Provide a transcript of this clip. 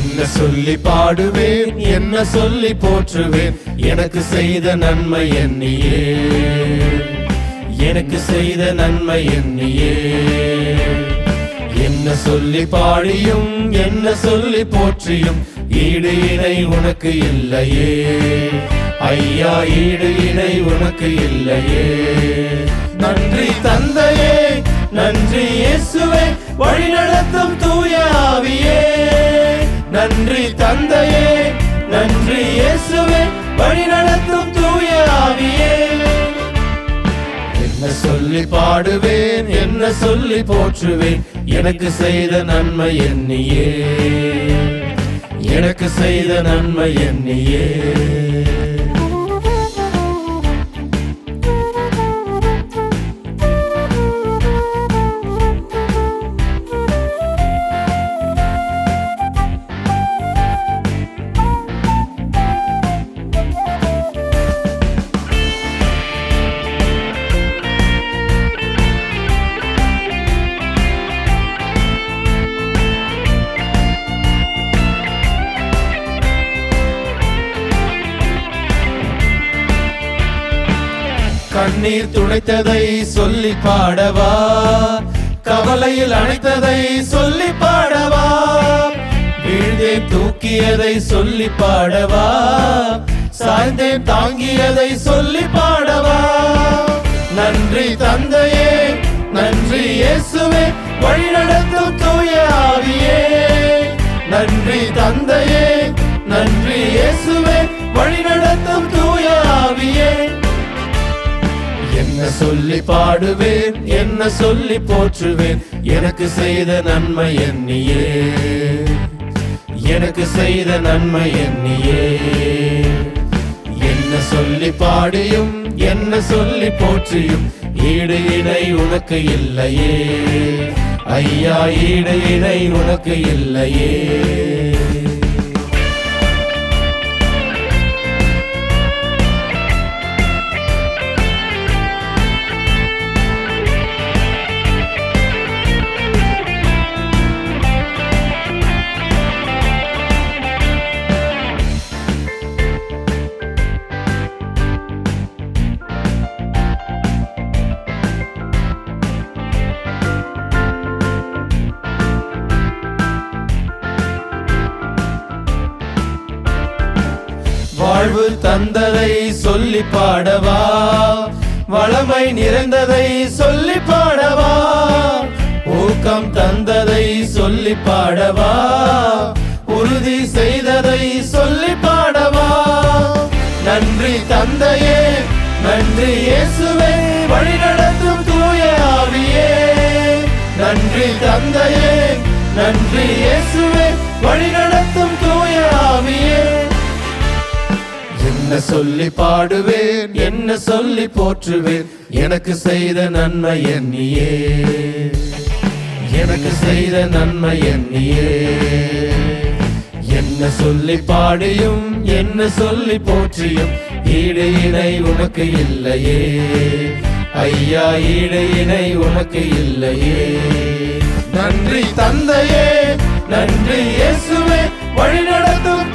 என்ன சொல்லி பாடுவேன், என்ன சொல்லி போற்றுவேன், எனக்கு செய்த நன்மை எண்ணியே, எனக்கு செய்த நன்மை எண்ணியே. என்ன சொல்லி பாடியும் என்ன சொல்லி போற்றியும் ஈடு இணை உனக்கு இல்லையே ஐயா, ஈடு இணை உனக்கு இல்லையே. நன்றி தந்தையே, நன்றி இயேசுவே, வழிநடத்தும் தூய ஆவியே. நன்றி தந்தையே, நன்றி இயேசுவே, வழிநடத்தும் தூய ஆவியே. என்ன சொல்லி பாடுவேன், என்ன சொல்லி போற்றுவேன், எனக்கு செய்த நன்மை எண்ணியே, எனக்கு செய்த நன்மை எண்ணியே. கண்ணீர் துடைத்ததை சொல்லி பாடவா, கவலையில் அணைத்ததை சொல்லி பாடவா, வீழ்ந்தேன் தூக்கியதை சொல்லி பாடவா, சாய்ந்தேன் தாங்கியதை சொல்லி பாடவா. நன்றி தந்தையே, நன்றி இயேசுவே, வழிநடத்தும் தூய ஆவியே. நன்றி தந்தையே, நன்றி இயேசுவே, வழிநடத்தும் தூய ஆவியே. என்ன சொல்லி பாடுவேன், என்ன சொல்லி போற்றுவேன், எனக்கு செய்த நன்மை எண்ணியே, எனக்கு செய்த நன்மை எண்ணியே. என்ன சொல்லி பாடியும் என்ன சொல்லி போற்றியும் ஈடு இணை உனக்கு இல்லையே ஐயா, ஈடு இணை உனக்கு இல்லையே. வாழ்வு தந்ததை சொல்லி பாடவா, வளமை நிறைந்ததை சொல்லி பாடவா, ஊக்கம் தந்ததை சொல்லி பாடவா, உறுதி செய்ததை சொல்லி பாடவா. நன்றி தந்தையே, நன்றி இயேசுவே, வழிநடத்தும் தூய ஆவியே. நன்றி தந்தையே, நன்றி இயேசுவே, வழிநடத்தும் தூய ஆவியே. என்ன சொல்லி பாடுவேன், என்ன சொல்லி போற்றுவேன், எனக்கு செய்த நன்மை எண்ணியே, எனக்கு செய்த நன்மை எண்ணியே. என்ன சொல்லி பாடியும் என்ன சொல்லி போற்றியும் ஈடு இணை உனக்கு இல்லையே ஐயா, ஈடு இணை உனக்கு இல்லையே. நன்றி தந்தையே, நன்றி இயேசுவே, வழிநடத்தும்